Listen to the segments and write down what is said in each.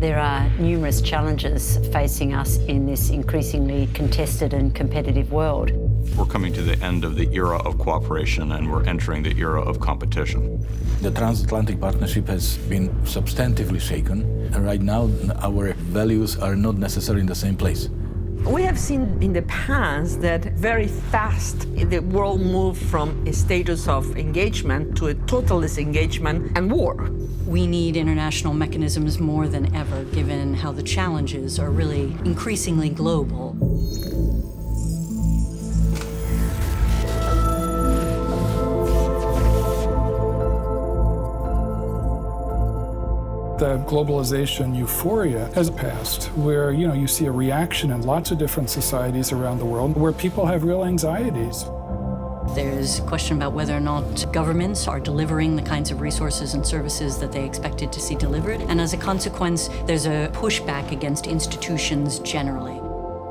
There are numerous challenges facing us in this increasingly contested and competitive world. We're coming to the end of the era of cooperation and we're entering the era of competition. The transatlantic partnership has been substantively shaken, and right now our values are not necessarily in the same place. We have seen in the past that very fast the world moved from a status of engagement to a total disengagement and war. We need international mechanisms more than ever, given how the challenges are really increasingly global. The globalization euphoria has passed, where you see a reaction in lots of different societies around the world where people have real anxieties. There's a question about whether or not governments are delivering the kinds of resources and services that they expected to see delivered. And as a consequence, there's a pushback against institutions generally.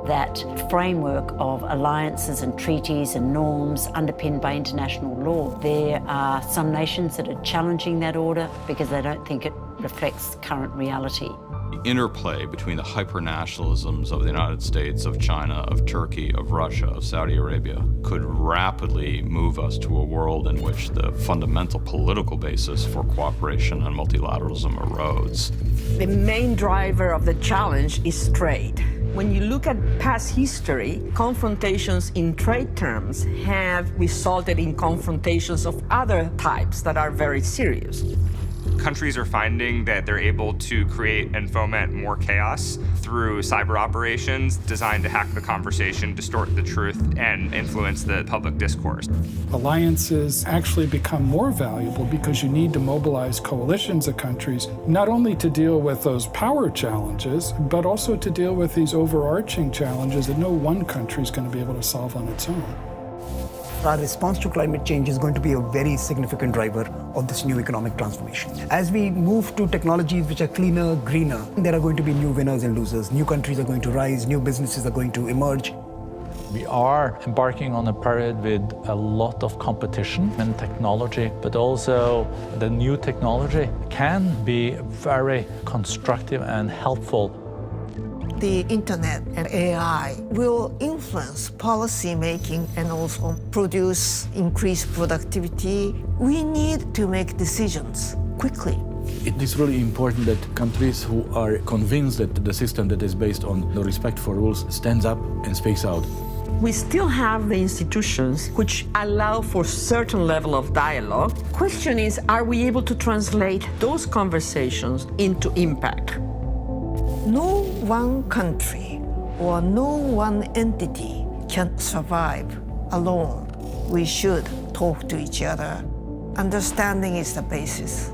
That framework of alliances and treaties and norms underpinned by international law, there are some nations that are challenging that order because they don't think it reflects current reality. The interplay between the hyper-nationalisms of the United States, of China, of Turkey, of Russia, of Saudi Arabia could rapidly move us to a world in which the fundamental political basis for cooperation and multilateralism erodes. The main driver of the challenge is trade. When you look at past history, confrontations in trade terms have resulted in confrontations of other types that are very serious. Countries are finding that they're able to create and foment more chaos through cyber operations designed to hack the conversation, distort the truth, and influence the public discourse. Alliances actually become more valuable because you need to mobilize coalitions of countries, not only to deal with those power challenges, but also to deal with these overarching challenges that no one country is going to be able to solve on its own. Our response to climate change is going to be a very significant driver of this new economic transformation. As we move to technologies which are cleaner, greener, there are going to be new winners and losers. New countries are going to rise, new businesses are going to emerge. We are embarking on a period with a lot of competition in technology, but also the new technology can be very constructive and helpful. The internet and AI will influence policy making and also produce increased productivity. We need to make decisions quickly. It is really important that countries who are convinced that the system that is based on the respect for rules stands up and speaks out. We still have the institutions which allow for certain level of dialogue. Question is, are we able to translate those conversations into impact? No one country or no one entity can survive alone. We should talk to each other. Understanding is the basis.